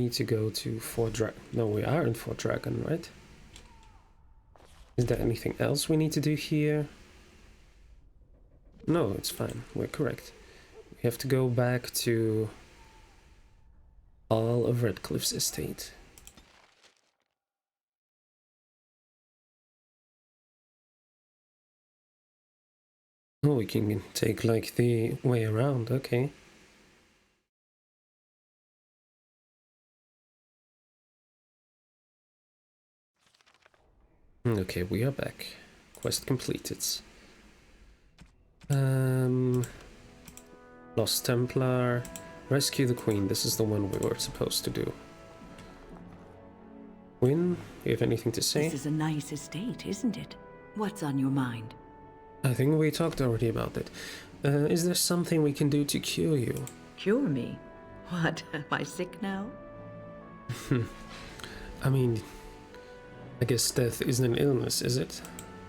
need to go to Fort Dragon. No, we are in Fort Dragon, right? Is there anything else we need to do here? No, it's fine. We're correct. We have to go back to all of Redcliffe's estate. Oh, we can take like the way around, okay. Okay, we are back. Quest completed. Lost Templar. Rescue the Queen. This is the one we were supposed to do. Quinn, you have anything to say? This is a nice estate, isn't it? What's on your mind? I think we talked already about it. Is there something we can do to cure you? Cure me? What, am I sick now? I mean, I guess death isn't an illness, is it?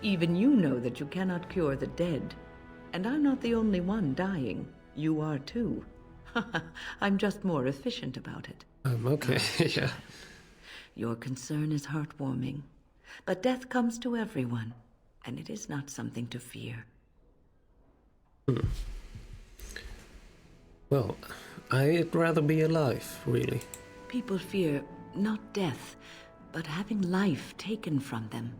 Even you know that you cannot cure the dead. And I'm not the only one dying. You are too. I'm just more efficient about it. Okay, yeah. Your concern is heartwarming. But death comes to everyone, and it is not something to fear. Well, I'd rather be alive, really. People fear not death, but having life taken from them.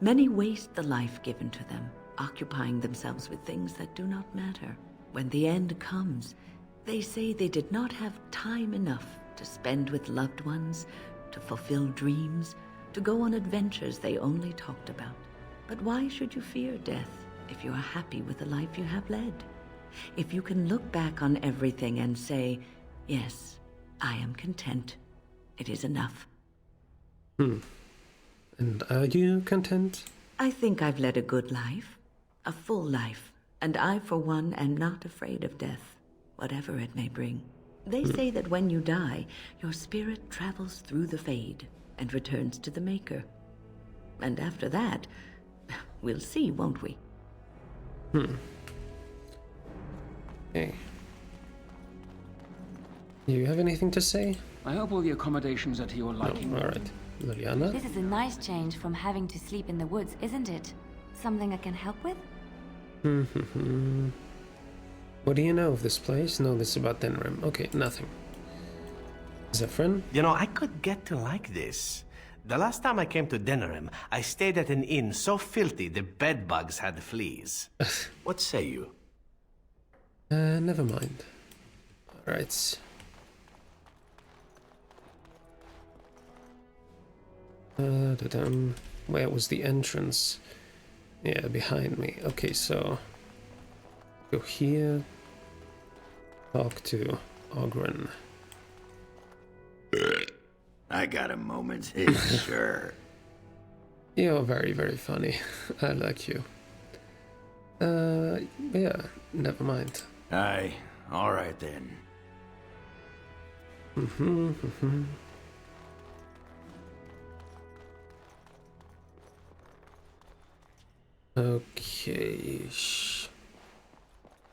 Many waste the life given to them, occupying themselves with things that do not matter. When the end comes, they say they did not have time enough to spend with loved ones, to fulfill dreams, to go on adventures they only talked about. But why should you fear death if you are happy with the life you have led? If you can look back on everything and say, yes, I am content, it is enough. And are you content? I think I've led a good life, a full life, and I, for one, am not afraid of death, whatever it may bring. They say that when you die, your spirit travels through the fade and returns to the Maker. And after that, we'll see, won't we? Okay. You have anything to say? I hope all the accommodations are to your liking. Alright. Liliana? This is a nice change from having to sleep in the woods, isn't it? Something I can help with? What do you know of this place? No, this is about Denerim. Okay, nothing. Zephyrin? You know, I could get to like this. The last time I came to Denerim, I stayed at an inn so filthy the bed bugs had fleas. What say you? Never mind. Alright. Where was the entrance? Yeah, behind me. Okay, so go here. Talk to Ogren. I got a moment, sure. You're very, very funny. I like you. Yeah, never mind. Aye, alright then. Okay,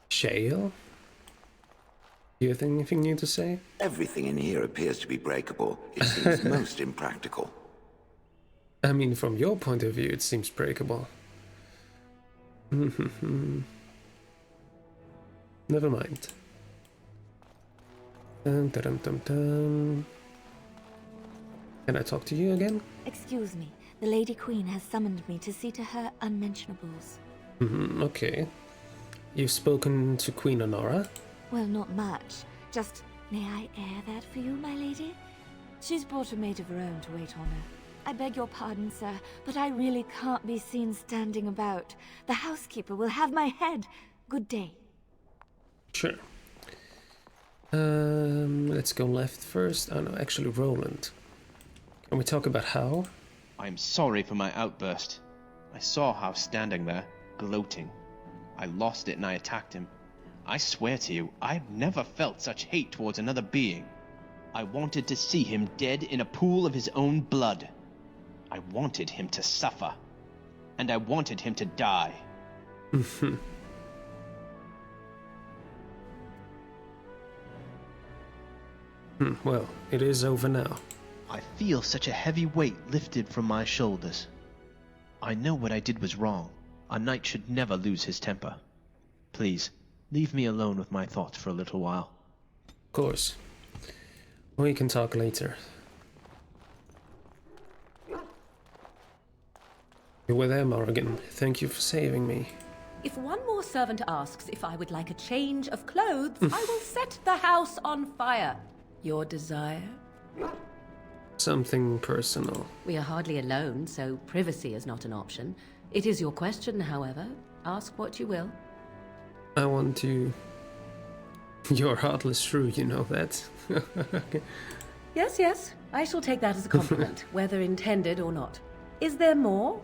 Shale? Do you have anything new to say? Everything in here appears to be breakable. It seems most impractical. I mean, from your point of view, it seems breakable. Never mind. Dum, dum, dum, dum. Can I talk to you again? Excuse me. The Lady Queen has summoned me to see to her unmentionables. Okay. You've spoken to Queen Honora? Well, not much. Just, may I air that for you, my lady? She's brought a maid of her own to wait on her. I beg your pardon, sir, but I really can't be seen standing about. The housekeeper will have my head. Good day. Sure. Let's go left first. Oh no, actually Roland. Can we talk about Hal? I'm sorry for my outburst. I saw Hal standing there, gloating. I lost it and I attacked him. I swear to you, I've never felt such hate towards another being. I wanted to see him dead in a pool of his own blood. I wanted him to suffer. And I wanted him to die. Well, it is over now. I feel such a heavy weight lifted from my shoulders. I know what I did was wrong. A knight should never lose his temper. Please, leave me alone with my thoughts for a little while. Of course. We can talk later. You were there, Morrigan. Thank you for saving me. If one more servant asks if I would like a change of clothes, I will set the house on fire. Your desire? Something personal. We are hardly alone, so privacy is not an option. It is your question, however. Ask what you will. I want to... You're heartless shrew, you know that. Yes, yes. I shall take that as a compliment, whether intended or not. Is there more?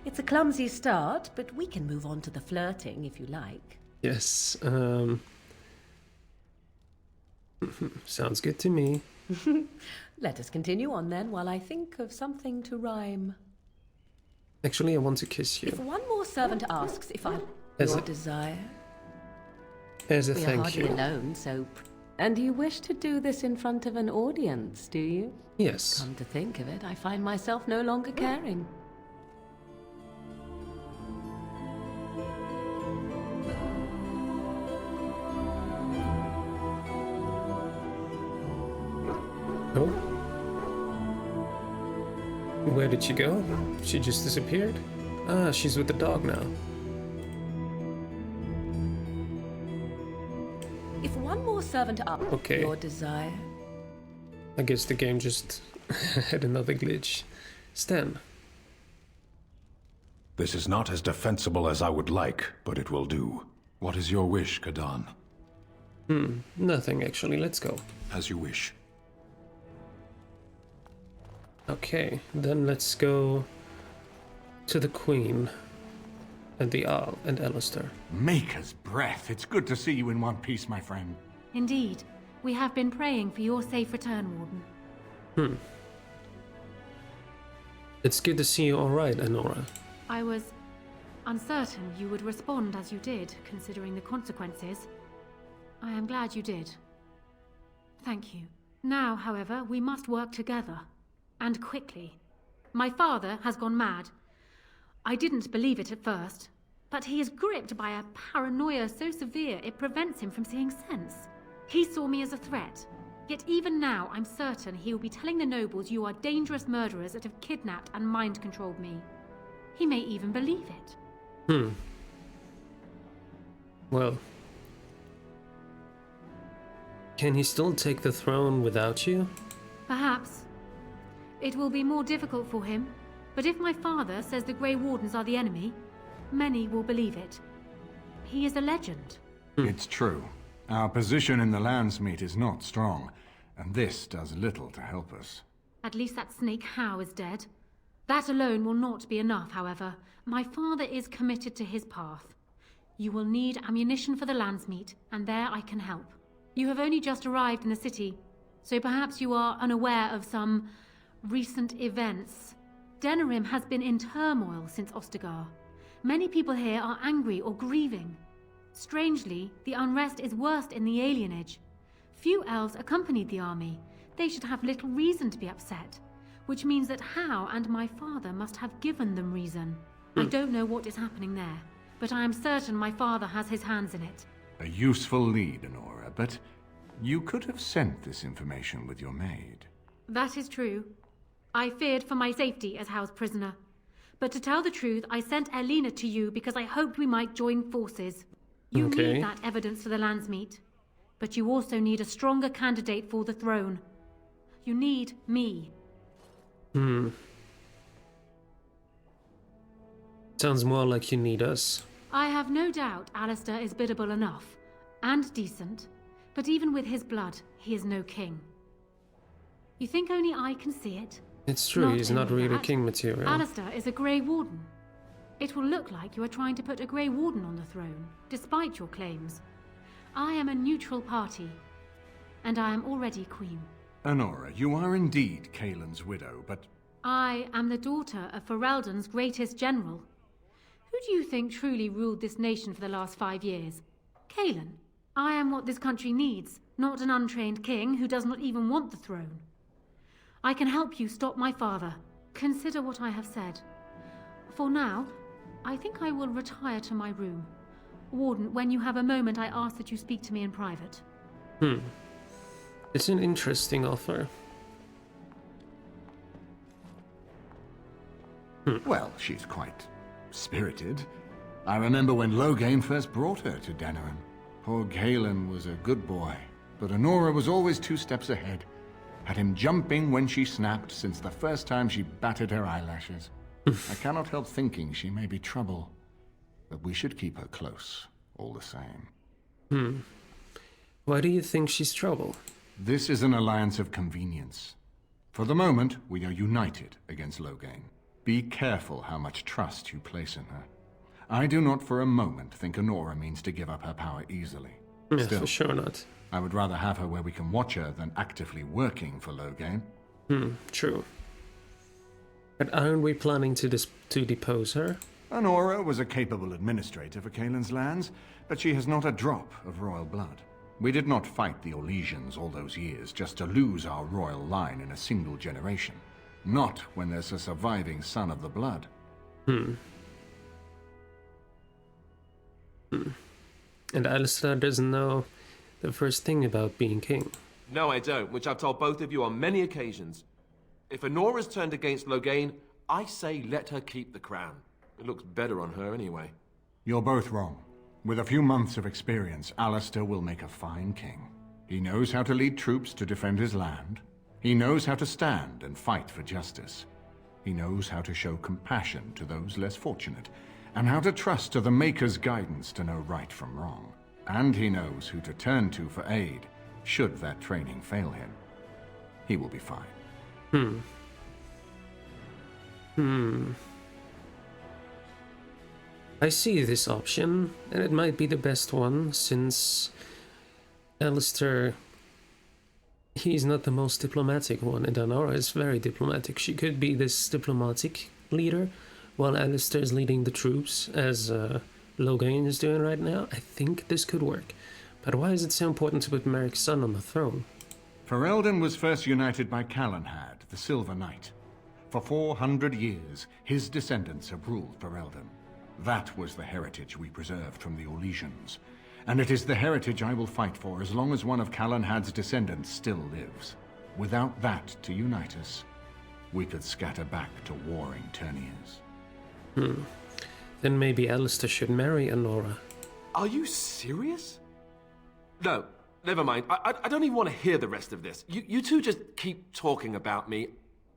It's a clumsy start, but we can move on to the flirting if you like. Yes, sounds good to me. Let us continue on then, while I think of something to rhyme. Actually, I want to kiss If you. one more servant asks if I... As Your a- desire? As a We are thank hardly you. alone, so... And you wish to do this in front of an audience, do you? Yes. Come to think of it, I find myself no longer caring. Oh? Where did she go? She just disappeared? Ah, she's with the dog now. If one more servant asks Okay. your desire... I guess the game just had another glitch. Stan. This is not as defensible as I would like, but it will do. What is your wish, Kadan? Nothing, actually. Let's go. As you wish. Okay, then let's go to the Queen and the Arl and Alistair. Maker's breath. It's good to see you in one piece, my friend. Indeed. We have been praying for your safe return, Warden. It's good to see you alright, Anora. I was uncertain you would respond as you did, considering the consequences. I am glad you did. Thank you. Now, however, we must work together. And quickly. My father has gone mad. I didn't believe it at first, but he is gripped by a paranoia so severe it prevents him from seeing sense. He saw me as a threat, yet even now I'm certain he will be telling the nobles you are dangerous murderers that have kidnapped and mind-controlled me. He may even believe it. Well... Can he still take the throne without you? Perhaps. It will be more difficult for him, but if my father says the Grey Wardens are the enemy, many will believe it. He is a legend. It's true. Our position in the Landsmeet is not strong, and this does little to help us. At least that snake Howe is dead. That alone will not be enough, however. My father is committed to his path. You will need ammunition for the Landsmeet, and there I can help. You have only just arrived in the city, so perhaps you are unaware of some recent events. Denerim has been in turmoil since Ostagar. Many people here are angry or grieving. Strangely, the unrest is worst in the alienage. Few elves accompanied the army. They should have little reason to be upset, which means that Howe and my father must have given them reason. I don't know what is happening there, but I am certain my father has his hands in it. A useful lead, Anora, but you could have sent this information with your maid. That is true. I feared for my safety as Howe's prisoner. But to tell the truth, I sent Elena to you because I hoped we might join forces. You Okay. need that evidence for the Landsmeet. But you also need a stronger candidate for the throne. You need me. Sounds more like you need us. I have no doubt Alistair is biddable enough. And decent. But even with his blood, he is no king. You think only I can see it? It's true, he's not only really that, king material. Alistair is a Grey Warden. It will look like you are trying to put a Grey Warden on the throne, despite your claims. I am a neutral party, and I am already queen. Anora, you are indeed Kaelin's widow, but I am the daughter of Ferelden's greatest general. Who do you think truly ruled this nation for the last 5 years? Kaelin? I am what this country needs, not an untrained king who does not even want the throne. I can help you stop my father. Consider what I have said. For now, I think I will retire to my room. Warden, when you have a moment, I ask that you speak to me in private. It's an interesting offer. Well, she's quite spirited. I remember when Loghain first brought her to Denerim. Poor Galen was a good boy, but Honora was always 2 steps ahead. Had him jumping when she snapped since the first time she batted her eyelashes. I cannot help thinking she may be trouble, but we should keep her close, all the same. Why do you think she's trouble? This is an alliance of convenience. For the moment, we are united against Loghain. Be careful how much trust you place in her. I do not for a moment think Honora means to give up her power easily. Yeah, Still, for sure not. I would rather have her where we can watch her than actively working for Loghain. True. But aren't we planning to depose her? Honora was a capable administrator for Kaelin's lands, but she has not a drop of royal blood. We did not fight the Orlesians all those years just to lose our royal line in a single generation. Not when there's a surviving son of the blood. And Alistair doesn't know the first thing about being king. No, I don't, which I've told both of you on many occasions. If Honora's turned against Loghain, I say let her keep the crown. It looks better on her anyway. You're both wrong. With a few months of experience, Alistair will make a fine king. He knows how to lead troops to defend his land. He knows how to stand and fight for justice. He knows how to show compassion to those less fortunate, and how to trust to the Maker's guidance to know right from wrong. And he knows who to turn to for aid, should that training fail him. He will be fine. I see this option, and it might be the best one, since Alistair, he's not the most diplomatic one, and Honora is very diplomatic. She could be this diplomatic leader, while Alistair is leading the troops, as Loghain is doing right now. I think this could work. But why is it so important to put Merrick's son on the throne? Ferelden was first united by Calenhad, the Silver Knight. For 400 years, his descendants have ruled Ferelden. That was the heritage we preserved from the Orlesians. And it is the heritage I will fight for as long as one of Calenhad's descendants still lives. Without that to unite us, we could scatter back to warring Terniers. Then maybe Alistair should marry Honora. Are you serious? No, never mind. I don't even want to hear the rest of this. You two just keep talking about me.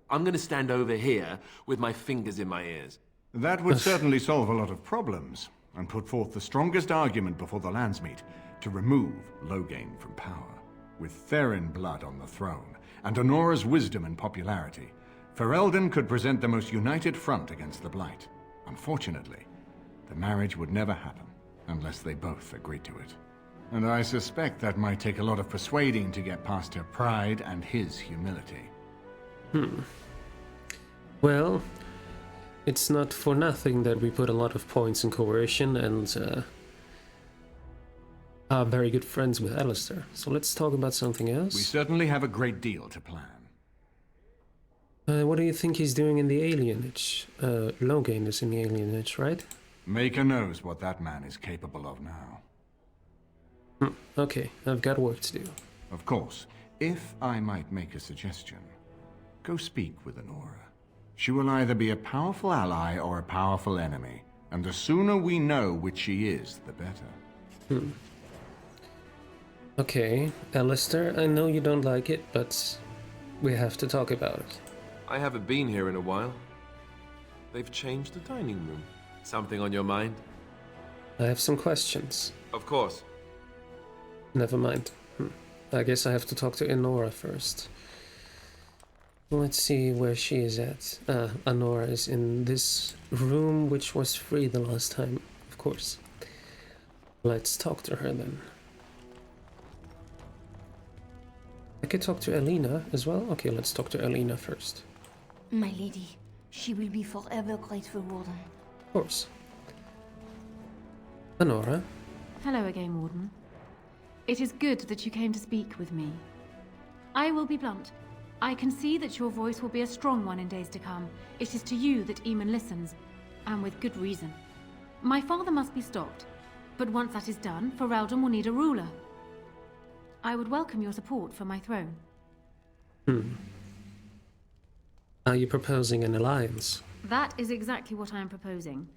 I'm going to stand over here with my fingers in my ears. That would certainly solve a lot of problems, and put forth the strongest argument before the Landsmeet to remove Loghain from power. With Therin blood on the throne, and Honora's wisdom and popularity, Ferelden could present the most united front against the Blight. Unfortunately, the marriage would never happen, unless they both agreed to it. And I suspect that might take a lot of persuading to get past her pride and his humility. Well, it's not for nothing that we put a lot of points in coercion and are very good friends with Alistair. So let's talk about something else. We certainly have a great deal to plan. What do you think he's doing in the alienage? Loghain is in the alienage, right? Maker knows what that man is capable of now. Okay, I've got work to do. Of course, if I might make a suggestion, go speak with Honora. She will either be a powerful ally or a powerful enemy, and the sooner we know which she is, the better. Okay, Alistair, I know you don't like it, but we have to talk about it. I haven't been here in a while. They've changed the dining room. Something on your mind? I have some questions. Of course. Never mind. I guess I have to talk to Honora first. Let's see where she is at. Honora is in this room, which was free the last time, of course. Let's talk to her then. I could talk to Elena as well. Okay, let's talk to Elena first. My lady, she will be forever grateful, Warden. Of course. Honora. Hello again, Warden. It is good that you came to speak with me. I will be blunt. I can see that your voice will be a strong one in days to come. It is to you that Eamon listens, and with good reason. My father must be stopped, but once that is done, Ferelden will need a ruler. I would welcome your support for my throne. Are you proposing an alliance? That is exactly what I am proposing.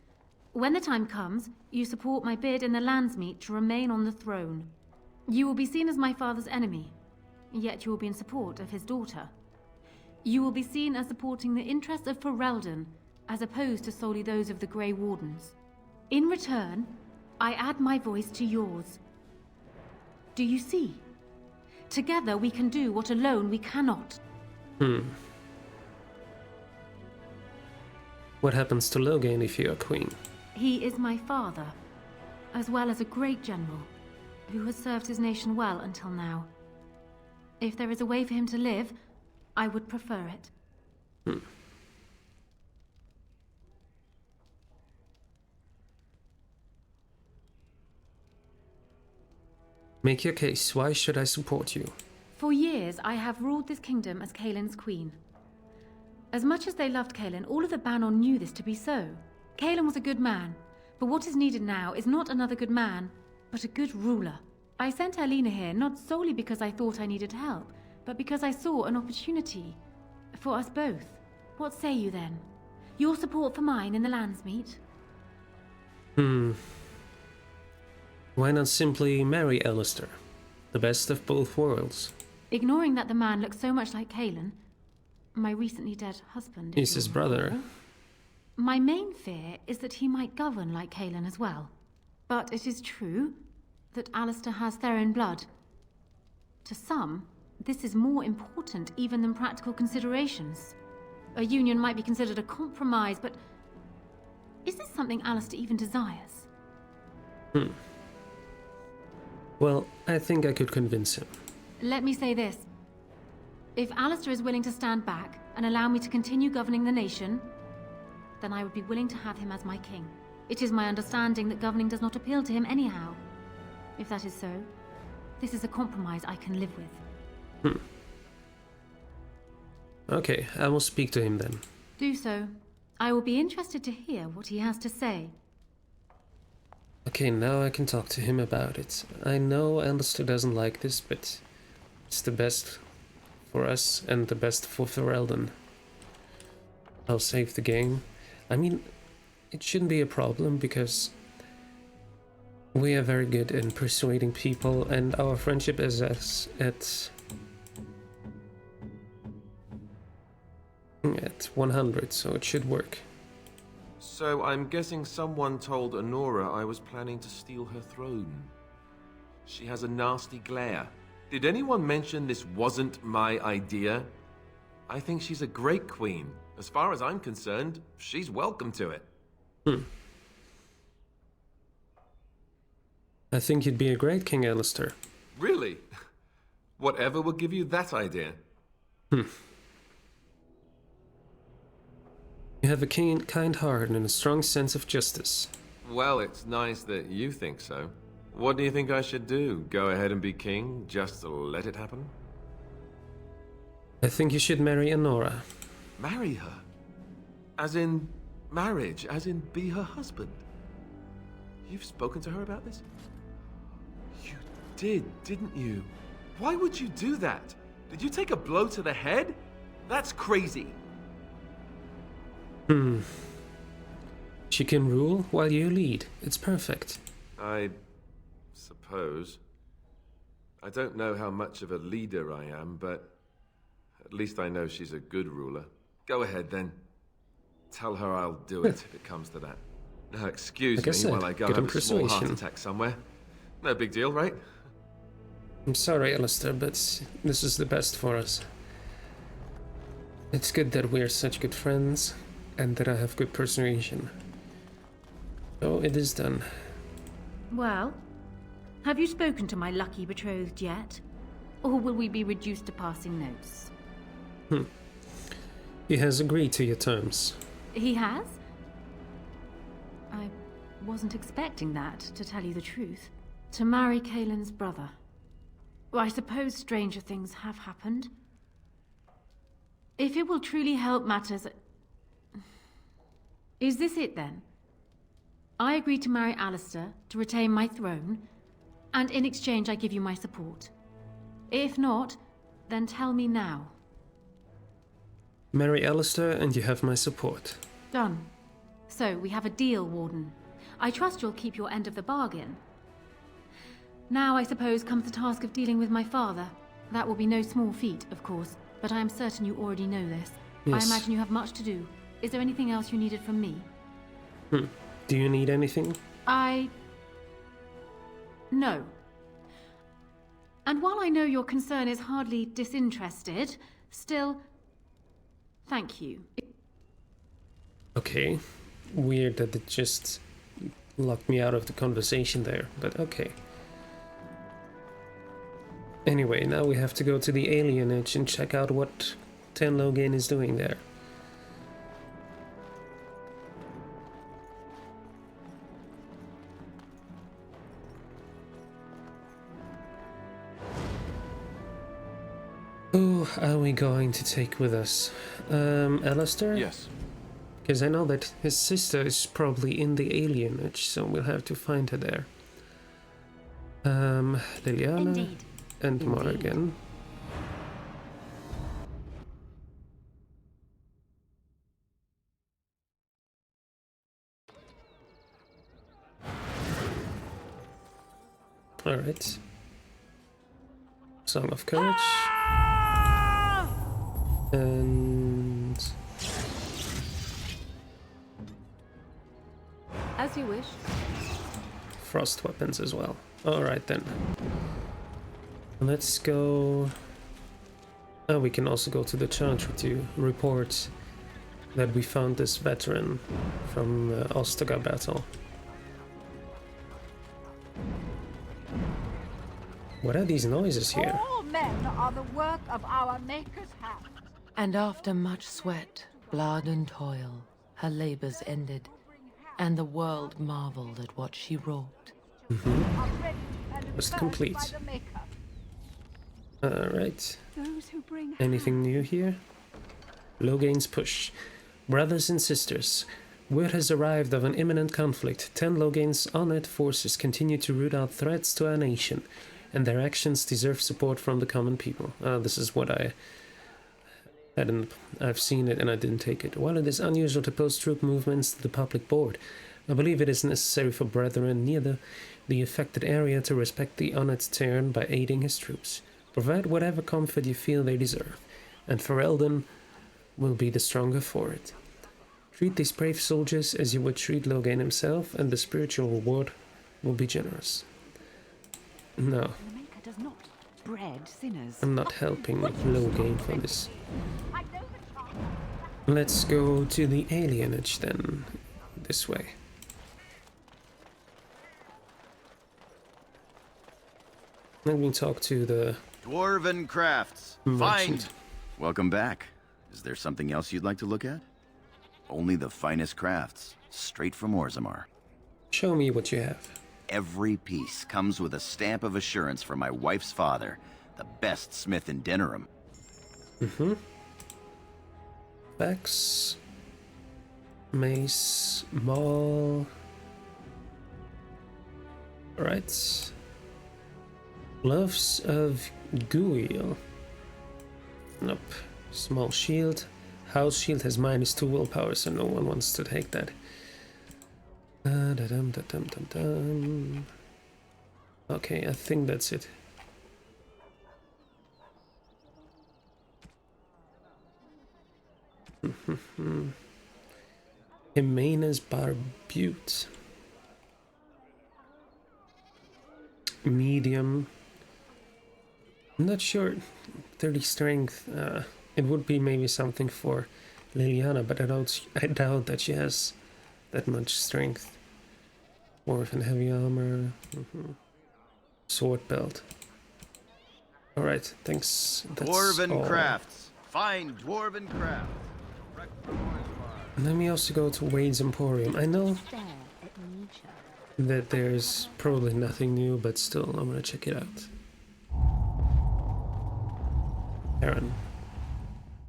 When the time comes, you support my bid in the Landsmeet to remain on the throne. You will be seen as my father's enemy, yet you will be in support of his daughter. You will be seen as supporting the interests of Ferelden, as opposed to solely those of the Grey Wardens. In return, I add my voice to yours. Do you see? Together we can do what alone we cannot. What happens to Loghain if you are queen? He is my father, as well as a great general, who has served his nation well until now. If there is a way for him to live, I would prefer it. Make your case. Why should I support you? For years, I have ruled this kingdom as Caelin's queen. As much as they loved Caelin, all of the Banon knew this to be so. Caelin was a good man, but what is needed now is not another good man, but a good ruler. I sent Alina here not solely because I thought I needed help, but because I saw an opportunity for us both. What say you then? Your support for mine in the Landsmeet? Why not simply marry Alistair? The best of both worlds. Ignoring that the man looks so much like Caelin, my recently dead husband. He's his brother. My main fear is that he might govern like Caelin as well. But it is true that Alistair has Therin blood. To some, this is more important even than practical considerations. A union might be considered a compromise, but is this something Alistair even desires? Well, I think I could convince him. Let me say this. If Alistair is willing to stand back and allow me to continue governing the nation, then I would be willing to have him as my king. It is my understanding that governing does not appeal to him anyhow. If that is so, this is a compromise I can live with. Okay, I will speak to him then. Do so. I will be interested to hear what he has to say. Okay, now I can talk to him about it. I know Alistair doesn't like this, but it's the best for us and the best for Ferelden. I'll save the game. I mean, it shouldn't be a problem because we are very good in persuading people, and our friendship is at 100, so it should work. So I'm guessing someone told Honora I was planning to steal her throne. She has a nasty glare. Did anyone mention this wasn't my idea? I think she's a great queen. As far as I'm concerned, she's welcome to it. I think you'd be a great King Alistair. Really? Whatever will give you that idea? You have a kind heart and a strong sense of justice. Well, it's nice that you think so. What do you think I should do? Go ahead and be king, just to let it happen? I think you should marry Honora. Marry her? As in marriage, as in be her husband? You've spoken to her about this? You did, didn't you? Why would you do that? Did you take a blow to the head? That's crazy. She can rule while you lead. It's perfect. I suppose. I don't know how much of a leader I am, but at least I know she's a good ruler. Go ahead, then. Tell her I'll do it if it comes to that. Now, excuse me while I go have a small heart attack somewhere. No big deal, right? I'm sorry, Alistair, but this is the best for us. It's good that we're such good friends, and that I have good persuasion. So it is done. Well, have you spoken to my lucky betrothed yet? Or will we be reduced to passing notes? He has agreed to your terms. He has? I wasn't expecting that, to tell you the truth. To marry Caelin's brother. Well, I suppose stranger things have happened. If it will truly help matters... Is this it, then? I agree to marry Alistair to retain my throne, and in exchange I give you my support. If not, then tell me now. Marry Alistair and you have my support. Done. So, we have a deal, Warden. I trust you'll keep your end of the bargain. Now, I suppose, comes the task of dealing with my father. That will be no small feat, of course, but I am certain you already know this. Yes. I imagine you have much to do. Is there anything else you needed from me? Do you need anything? No. And while I know your concern is hardly disinterested, still, thank you. Okay. Weird that it just locked me out of the conversation there, but okay. Anyway, now we have to go to the alienage and check out what Ten Loghain is doing there. Who are we going to take with us? Alistair? Yes. Because I know that his sister is probably in the alienage, so we'll have to find her there. Leliana. Indeed. And Morrigan. Alright. Song of Courage. And... As you wish. Frost weapons as well. Alright then. Let's go... Oh, we can also go to the Chantry to report that we found this veteran from Ostaga battle. What are these noises here? All men are the work of our Maker's hand. And after much sweat, blood and toil, her labors ended, and the world marveled at what she wrought. Just complete. Alright. Anything new here? Loghain's push. Brothers and sisters, word has arrived of an imminent conflict. 10 Loghain's honored forces continue to root out threats to our nation, and their actions deserve support from the common people. This is what I've seen it and I didn't take it. While it is unusual to post troop movements to the public board, I believe it is necessary for brethren near the affected area to respect the honored Terran by aiding his troops. Provide whatever comfort you feel they deserve, and Ferelden will be the stronger for it. Treat these brave soldiers as you would treat Loghain himself, and the spiritual reward will be generous. No. I'm not helping Loghain for this. Let's go to the alienage then. This way. Let me talk to the... Dwarven Crafts. Merchant. Find! Welcome back. Is there something else you'd like to look at? Only the finest crafts, straight from Orzammar. Show me what you have. Every piece comes with a stamp of assurance from my wife's father, the best smith in Denerim. Axe, mace, maul. Right. Gloves of Guil. Nope. Small shield. House shield has -2 willpower, so no one wants to take that. Okay, I think that's it. Jimenez Barbute. Medium. I'm not sure. 30 strength. It would be maybe something for Leliana, but I doubt that she has that much strength. Dwarf and heavy armor. Sword belt. Alright, thanks. That's Dwarven all. Crafts. Find Dwarven Crafts. And then we also go to Wade's Emporium. I know that there's probably nothing new, but still, I'm gonna check it out. Aaron.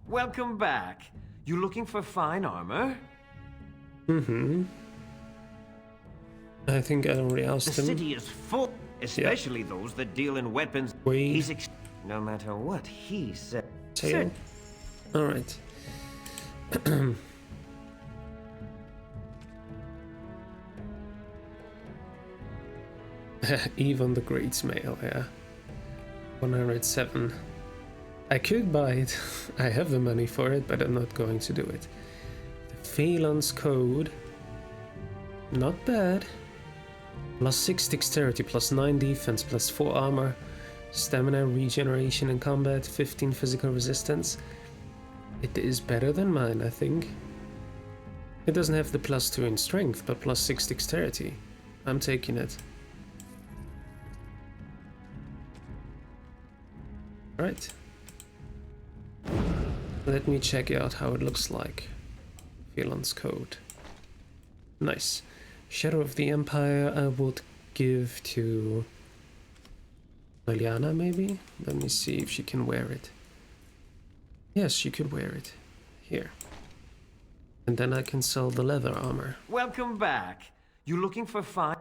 Welcome back. You looking for fine armor? Mm-hmm. I think I already asked The him. city is full, especially those that deal in weapons. No matter what he said. Tail. Alright. Even the Great Mail, yeah. 107. I could buy it. I have the money for it, but I'm not going to do it. The Phelan's Code. Not bad. +6 dexterity, +9 defense, +4 armor, stamina regeneration in combat, 15 physical resistance. It is better than mine, I think. It doesn't have the +2 in strength, but +6 dexterity. I'm taking it. Right. Let me check out how it looks like. Phelan's Code. Nice. Shadow of the Empire I would give to Liliana, maybe? Let me see if she can wear it. Yes, she could wear it. Here. And then I can sell the leather armor. Welcome back. You looking for fine?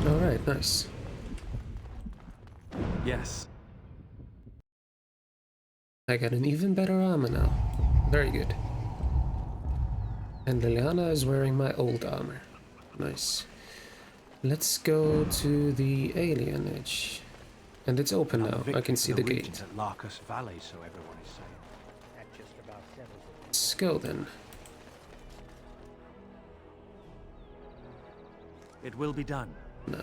Alright, nice. Yes. I got an even better armor now. Very good. And Liliana is wearing my old armor. Nice. Let's go to the alienage. And it's open now. I can see the gate. Larkus Valley, so everyone is saying. That just about settles it. Let's go then. It will be done. No.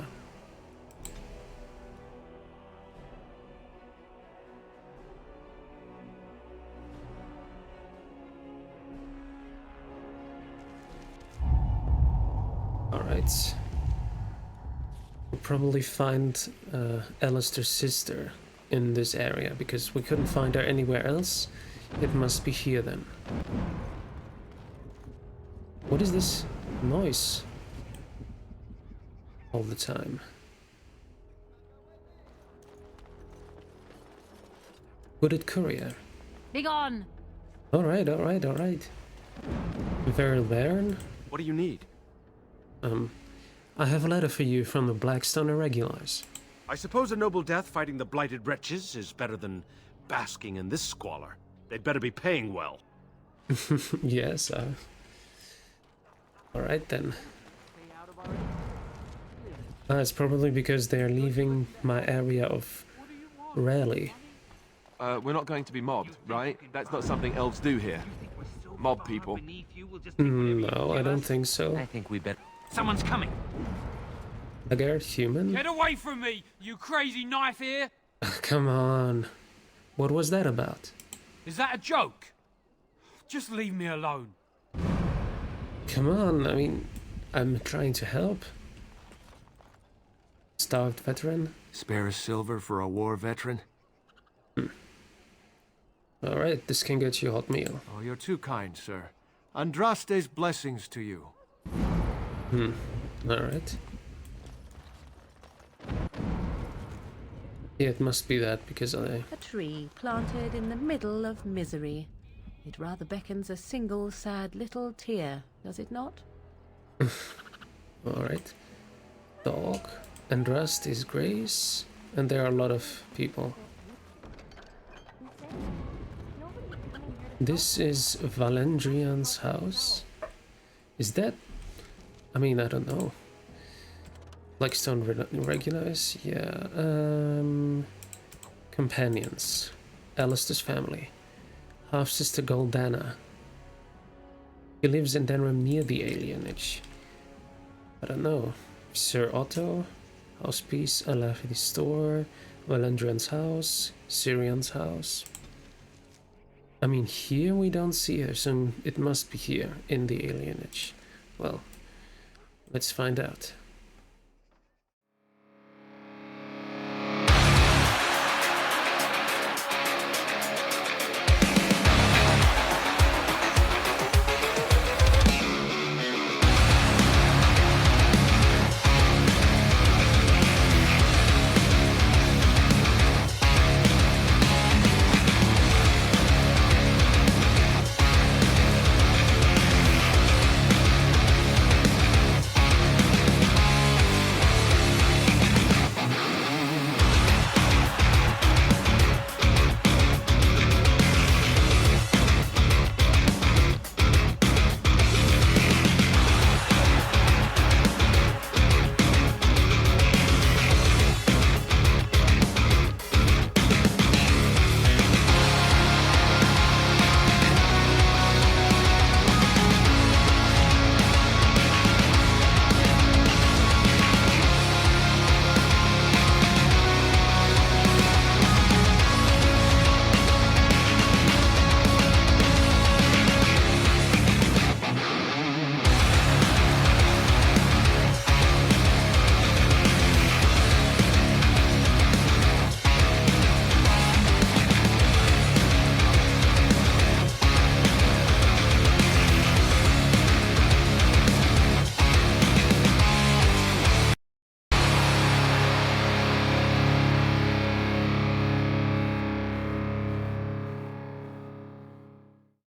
Alright. We'll probably find Alistair's sister in this area, because we couldn't find her anywhere else. It must be here then. What is this noise? All the time. Hooded courier. Begone! Alright, alright, alright. Veril Baron? What do you need? I have a letter for you from the Blackstone Irregulars. I suppose a noble death fighting the blighted wretches is better than basking in this squalor. They'd better be paying well. Yes, alright then. It's probably because they're leaving my area of rally. We're not going to be mobbed, right? That's not something elves do here. Mob people. No, I don't think so. I think we better. Someone's coming. A guard human? Get away from me, you crazy knife ear! Come on. What was that about? Is that a joke? Just leave me alone. Come on, I mean, I'm trying to help. Starved veteran? Spare a silver for a war veteran? Alright, this can get you a hot meal. Oh, you're too kind, sir. Andraste's blessings to you. Alright. Yeah, it must be that, because I... A tree planted in the middle of misery. It rather beckons a single sad little tear, does it not? Alright. Dog. Andrast is Grace. And there are a lot of people. This is Valendrian's house. Is that... I mean, I don't know. Blackstone Regulars? Yeah. Companions. Alistair's family. Half-sister Goldana. He lives in Denram near the alienage. I don't know. Sir Otto? Housepiece, Alafi's store, Valendrian's house, Syrian's house. I mean, here we don't see her, so it must be here, in the alienage. Well, let's find out.